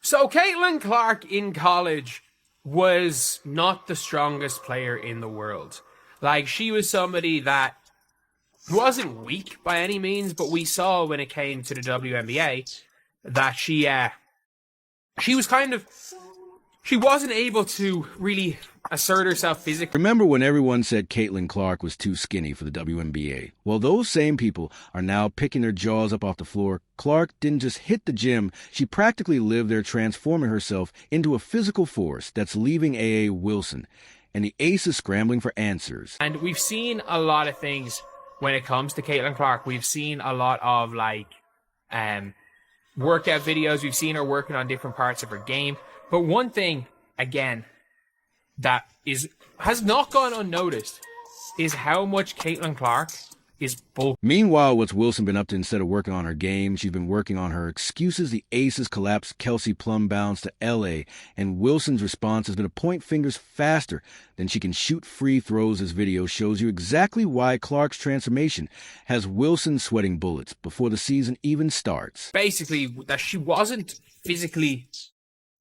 So Caitlin Clark in college was not the strongest player in the world. Like, she was somebody that wasn't weak by any means, but we saw when it came to the WNBA that she was kind of, she wasn't able to really assert herself physically. Remember when everyone said Caitlin Clark was too skinny for the WNBA? Well, those same people are now picking their jaws up off the floor. Clark didn't just hit the gym, she practically lived there, transforming herself into a physical force that's leaving A.A. Wilson. And the ace is scrambling for answers. And we've seen a lot of things when it comes to Caitlin Clark. We've seen a lot of workout videos. We've seen her working on different parts of her game. But one thing, again, that has not gone unnoticed is how much Caitlin Clark is bulky. Meanwhile, what's Wilson been up to instead of working on her game? She's been working on her excuses. The Aces collapsed Kelsey Plum bounce to L.A., and Wilson's response has been to point fingers faster than she can shoot free throws. This video shows you exactly why Clark's transformation has Wilson sweating bullets before the season even starts. Basically, that she wasn't physically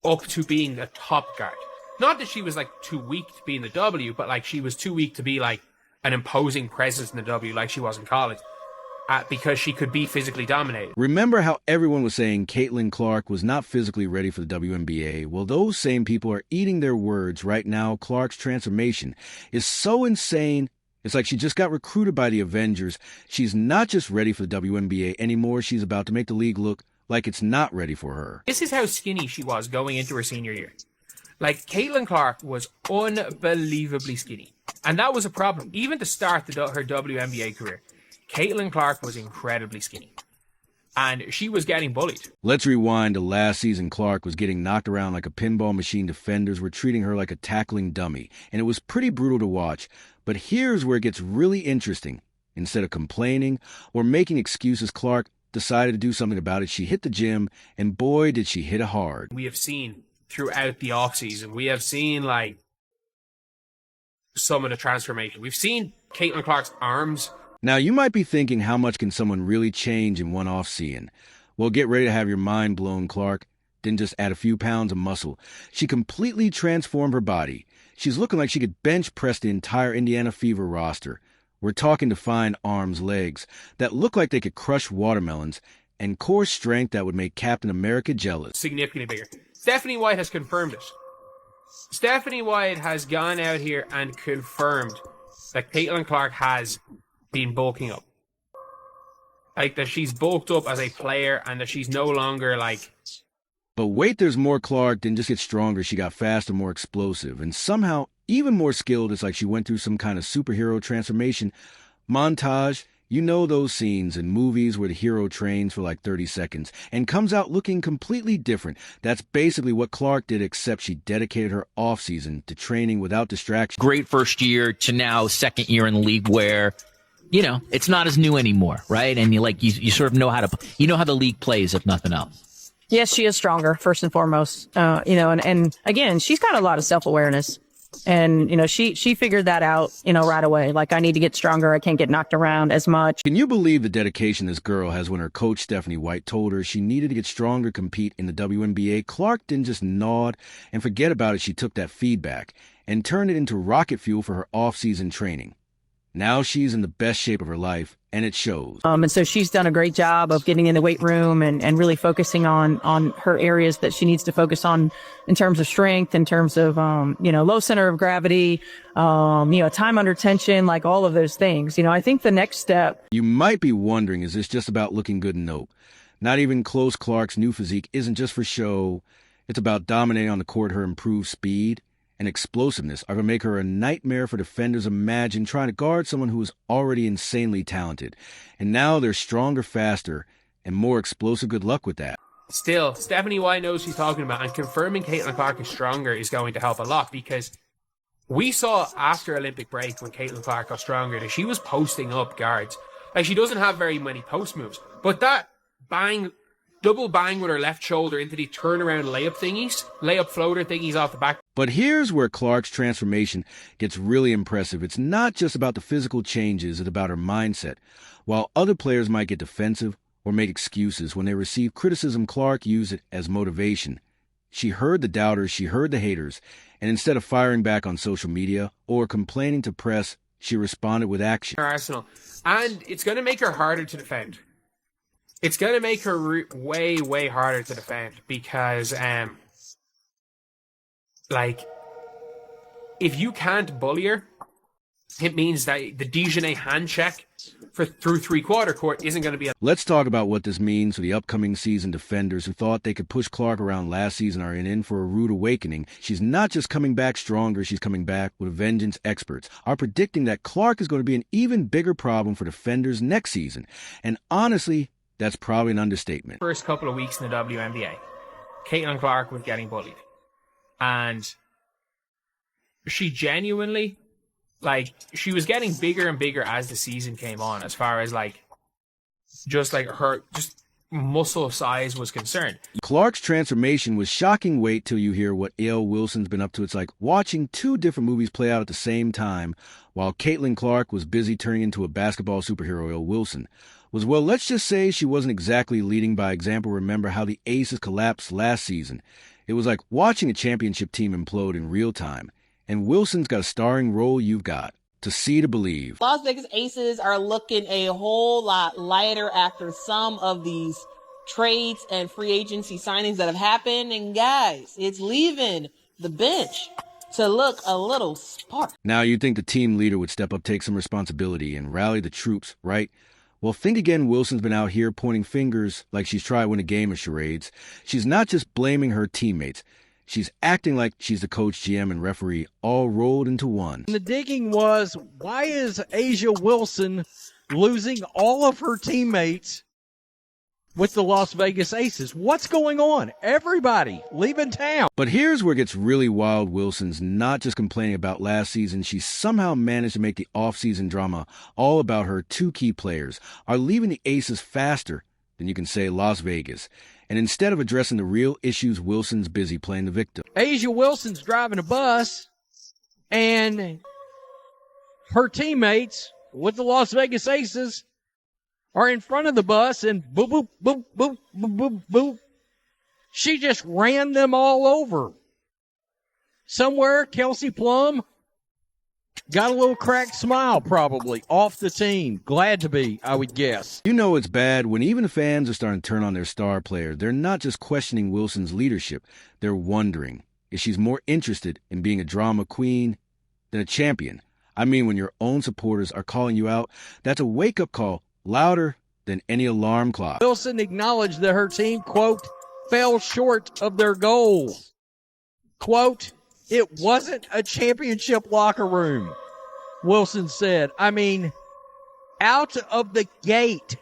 up to being a top guard. Not that she was too weak to be in the W, but she was too weak to be an imposing presence in the W like she was in college, because she could be physically dominated. Remember how everyone was saying Caitlin Clark was not physically ready for the WNBA? Well, those same people are eating their words right now. Clark's transformation is so insane. It's like she just got recruited by the Avengers. She's not just ready for the WNBA anymore. She's about to make the league look like it's not ready for her. This is how skinny she was going into her senior year. Caitlin Clark was unbelievably skinny. And that was a problem. Even to start her WNBA career, Caitlin Clark was incredibly skinny. And she was getting bullied. Let's rewind to last season. Clark was getting knocked around like a pinball machine. Defenders were treating her like a tackling dummy. And it was pretty brutal to watch. But here's where it gets really interesting. Instead of complaining or making excuses, Clark decided to do something about it. She hit the gym, and boy, did she hit it hard. We have seen throughout the offseason, we have seen some of the transformation. We've seen Caitlin Clark's arms. Now, you might be thinking, how much can someone really change in one off-season? Well, get ready to have your mind blown. Clark didn't just add a few pounds of muscle. She completely transformed her body. She's looking like she could bench press the entire Indiana Fever roster. We're talking defined arms, legs that look like they could crush watermelons, and core strength that would make Captain America jealous. Significantly bigger. Stephanie White has confirmed it. Stephanie White has gone out here and confirmed that Caitlin Clark has been bulking up. That she's bulked up as a player and that she's no longer But wait, there's more. Clark didn't just get stronger, she got faster, more explosive, and somehow even more skilled. It's like she went through some kind of superhero transformation montage. You know those scenes in movies where the hero trains for 30 seconds and comes out looking completely different. That's basically what Clark did, except she dedicated her offseason to training without distraction. Great first year to now second year in the league where, it's not as new anymore, right? And you sort of know how the league plays, if nothing else. Yes, she is stronger, first and foremost. And again, she's got a lot of self-awareness. And, she figured that out, right away. I need to get stronger. I can't get knocked around as much. Can you believe the dedication this girl has when her coach, Stephanie White, told her she needed to get stronger, compete in the WNBA? Clark didn't just nod and forget about it. She took that feedback and turned it into rocket fuel for her off-season training. Now she's in the best shape of her life, and it shows. And so she's done a great job of getting in the weight room and really focusing on her areas that she needs to focus on in terms of strength, in terms of, low center of gravity, time under tension, all of those things. I think the next step. You might be wondering, is this just about looking good? Nope. Not even close. Clark's new physique isn't just for show. It's about dominating on the court. Her improved speed and explosiveness are going to make her a nightmare for defenders. Imagine trying to guard someone who is already insanely talented. And now they're stronger, faster, and more explosive. Good luck with that. Still, Stephanie White knows what she's talking about, and confirming Caitlin Clark is stronger is going to help a lot, because we saw after Olympic break when Caitlin Clark got stronger that she was posting up guards. She doesn't have very many post moves, but that double bang with her left shoulder into the turnaround layup floater thingies off the back. But here's where Clark's transformation gets really impressive. It's not just about the physical changes, it's about her mindset. While other players might get defensive or make excuses when they receive criticism, Clark used it as motivation. She heard the doubters, she heard the haters, and instead of firing back on social media or complaining to press, she responded with action. Arsenal. And it's going to make her harder to defend. It's going to make her way, way harder to defend because, if you can't bully her, it means that the Dijonais hand check through three-quarter court isn't going to be... Let's talk about what this means for the upcoming season defenders who thought they could push Clark around last season are in for a rude awakening. She's not just coming back stronger, she's coming back with a vengeance. Experts are predicting that Clark is going to be an even bigger problem for defenders next season. And honestly, that's probably an understatement. First couple of weeks in the WNBA, Caitlin Clark was getting bullied. And she genuinely... she was getting bigger and bigger as the season came on, as far as, her muscle size was concerned. Clark's transformation was shocking. Wait till you hear what A.L. Wilson's been up to. It's like watching two different movies play out at the same time. While Caitlin Clark was busy turning into a basketball superhero, A.L. Wilson was, well, let's just say she wasn't exactly leading by example. Remember how the Aces collapsed last season. It was like watching a championship team implode in real time. And Wilson's got a starring role you've got to see to believe. Las Vegas Aces are looking a whole lot lighter after some of these trades and free agency signings that have happened. And guys, it's leaving the bench to look a little sparse. Now you'd think the team leader would step up, take some responsibility, and rally the troops, right? Well, think again. Wilson's been out here pointing fingers like she's trying to win a game of charades. She's not just blaming her teammates. She's acting like she's the coach, GM, and referee all rolled into one. And the digging was, why is A'ja Wilson losing all of her teammates with the Las Vegas Aces? What's going on? Everybody leaving town. But here's where it gets really wild. Wilson's not just complaining about last season. She somehow managed to make the off-season drama all about her two key players are leaving the Aces faster than you can say Las Vegas. And instead of addressing the real issues, Wilson's busy playing the victim. A'ja Wilson's driving a bus, and her teammates with the Las Vegas Aces are in front of the bus, and boop, boop, boop, boop, boop, boop, boop. She just ran them all over. Somewhere, Kelsey Plum got a little cracked smile, probably, off the team. Glad to be, I would guess. You know it's bad when even the fans are starting to turn on their star player. They're not just questioning Wilson's leadership. They're wondering if she's more interested in being a drama queen than a champion. I mean, when your own supporters are calling you out, that's a wake-up call louder than any alarm clock. Wilson acknowledged that her team, quote, fell short of their goals. Quote, it wasn't a championship locker room, Wilson said. I mean, out of the gate,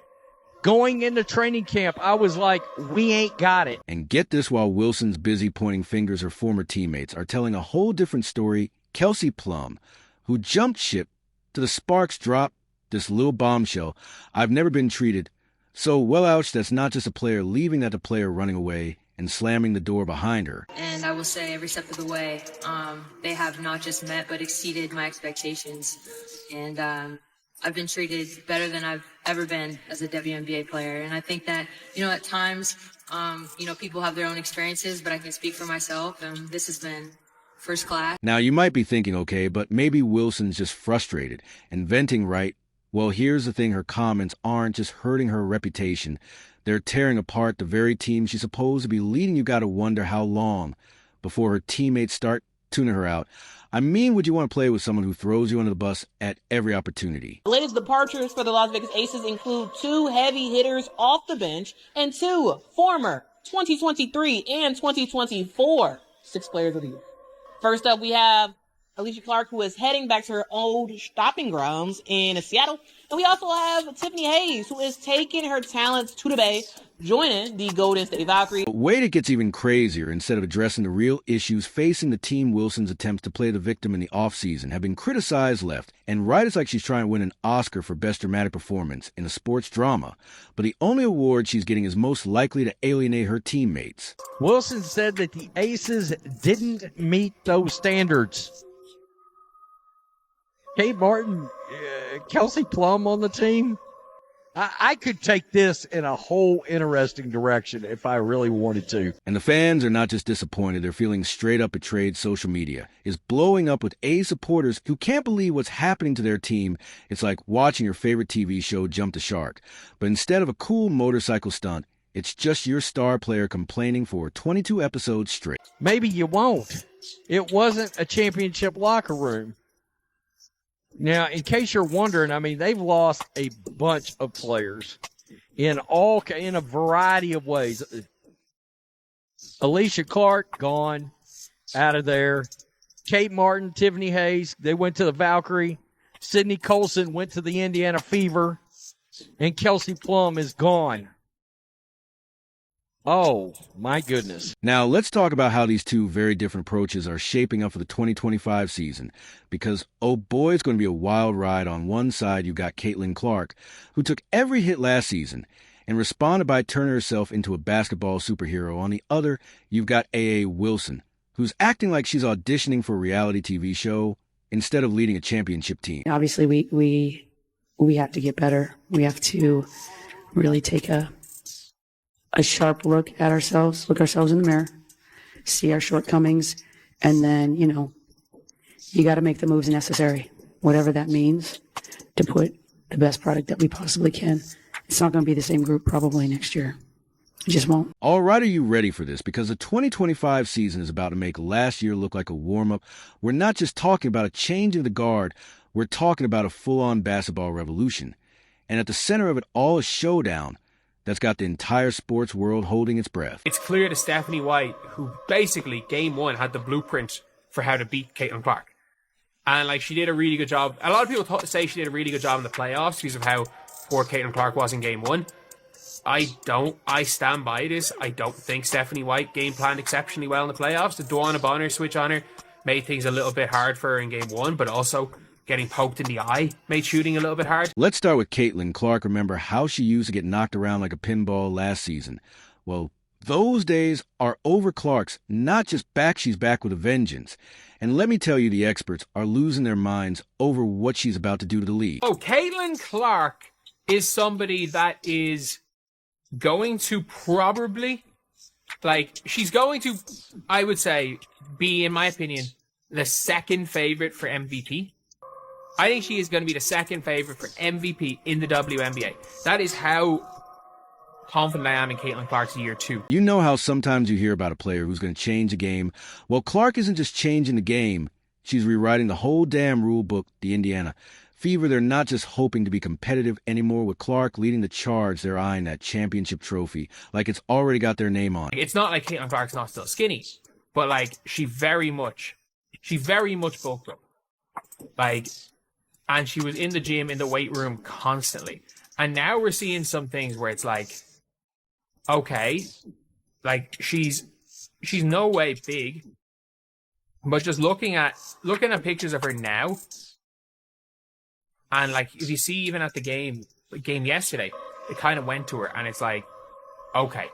going into training camp, I was like, we ain't got it. And get this, while Wilson's busy pointing fingers, her former teammates are telling a whole different story. Kelsey Plum, who jumped ship to the Sparks drop, this little bombshell, I've never been treated so well. Ouch, that's not just a player leaving, that a player running away and slamming the door behind her. And I will say every step of the way, they have not just met but exceeded my expectations. And I've been treated better than I've ever been as a WNBA player. And I think that, at times, people have their own experiences, but I can speak for myself. And this has been first class. Now, you might be thinking, okay, but maybe Wilson's just frustrated and venting, right? Well, here's the thing. Her comments aren't just hurting her reputation. They're tearing apart the very team she's supposed to be leading. You got to wonder how long before her teammates start tuning her out. I mean, would you want to play with someone who throws you under the bus at every opportunity? The latest departures for the Las Vegas Aces include 2 heavy hitters off the bench and 2 former 2023 and 2024 Sixth Players of the Year. First up, we have Alicia Clark, who is heading back to her old stopping grounds in Seattle. And we also have Tiffany Hayes, who is taking her talents to the Bay, joining the Golden State Valkyries. Wait, it gets even crazier. Instead of addressing the real issues facing the team, Wilson's attempts to play the victim in the offseason have been criticized left and right. It's like she's trying to win an Oscar for Best Dramatic Performance in a sports drama. But the only award she's getting is most likely to alienate her teammates. Wilson said that the Aces didn't meet those standards. Kate Martin, Kelsey Plum on the team. I could take this in a whole interesting direction if I really wanted to. And the fans are not just disappointed, they're feeling straight up betrayed. Social media is blowing up with A supporters who can't believe what's happening to their team. It's like watching your favorite TV show jump the shark. But instead of a cool motorcycle stunt, it's just your star player complaining for 22 episodes straight. Maybe you won't. It wasn't a championship locker room. Now, in case you're wondering, I mean, they've lost a bunch of players in a variety of ways. Alicia Clark, gone, out of there. Kate Martin, Tiffany Hayes, they went to the Valkyrie. Sydney Colson went to the Indiana Fever. And Kelsey Plum is gone. Oh, my goodness. Now, let's talk about how these two very different approaches are shaping up for the 2025 season. Because, oh boy, it's going to be a wild ride. On one side, you've got Caitlin Clark, who took every hit last season and responded by turning herself into a basketball superhero. On the other, you've got A.A. Wilson, who's acting like she's auditioning for a reality TV show instead of leading a championship team. Obviously, we have to get better. We have to really take a sharp look at ourselves, look ourselves in the mirror, see our shortcomings, and then, you got to make the moves necessary, whatever that means, to put the best product that we possibly can. It's not going to be the same group probably next year. It just won't. All right, are you ready for this? Because the 2025 season is about to make last year look like a warm-up. We're not just talking about a change in the guard. We're talking about a full-on basketball revolution. And at the center of it all is showdown that's got the entire sports world holding its breath. It's clear to Stephanie White, who basically game one had the blueprint for how to beat Caitlin Clark. And she did a really good job. A lot of people say she did a really good job in the playoffs because of how poor Caitlin Clark was in game one. I stand by this. I don't think Stephanie White game planned exceptionally well in the playoffs. The Duana Bonner switch on her made things a little bit hard for her in game one, but also getting poked in the eye made shooting a little bit hard. Let's start with Caitlin Clark. Remember how she used to get knocked around like a pinball last season? Well, those days are over. Clark's not just back, she's back with a vengeance. And let me tell you, the experts are losing their minds over what she's about to do to the league. Oh, Caitlin Clark is somebody that is going to probably, she's going to, I would say, be, in my opinion, the second favorite for MVP. I think she is going to be the second favorite for MVP in the WNBA. That is how confident I am in Caitlin Clark's year two. You know how sometimes you hear about a player who's going to change a game? Well, Clark isn't just changing the game. She's rewriting the whole damn rule book, the Indiana Fever. They're not just hoping to be competitive anymore. With Clark leading the charge, they're eyeing that championship trophy like it's already got their name on it. It's not like Caitlin Clark's not still skinny, but she very much bulked up. And she was in the gym, in the weight room constantly. And now we're seeing some things where it's okay, she's no way big, but just looking at pictures of her now, and if you see even at the game yesterday, it kind of went to her, and it's okay.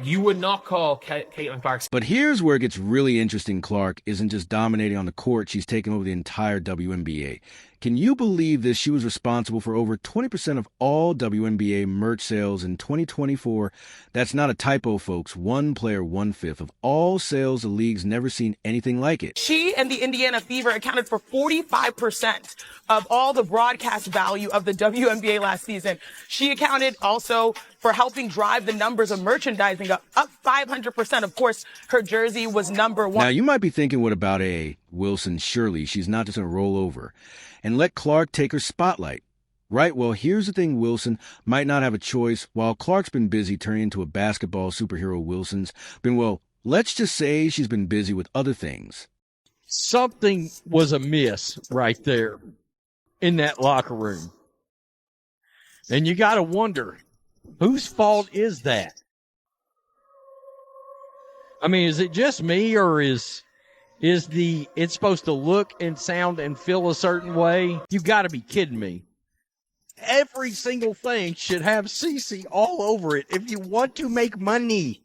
You would not call Caitlin Clark. But here's where it gets really interesting. Clark isn't just dominating on the court. She's taking over the entire WNBA. Can you believe this? She was responsible for over 20% of all WNBA merch sales in 2024. That's not a typo, folks. One player, 1/5 of all sales. The league's never seen anything like it. She and the Indiana Fever accounted for 45% of all the broadcast value of the WNBA last season. She accounted also for helping drive the numbers of merchandising up 500%. Of course, her jersey was number one. Now, you might be thinking, what about A. Wilson? Surely she's not just going to roll over and let Clark take her spotlight, right? Well, here's the thing. Wilson might not have a choice. While Clark's been busy turning into a basketball superhero, Wilson's been, let's just say she's been busy with other things. Something was amiss right there in that locker room. And you got to wonder, whose fault is that? I mean, is it just me, or is it's supposed to look and sound and feel a certain way? You got to be kidding me. Every single thing should have CC all over it if you want to make money.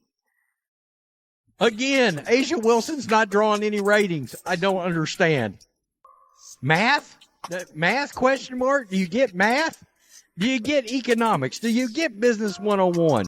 Again, Asia Wilson's not drawing any ratings. I don't understand. Math? Math question mark? Do you get math? Do you get economics? Do you get business 101?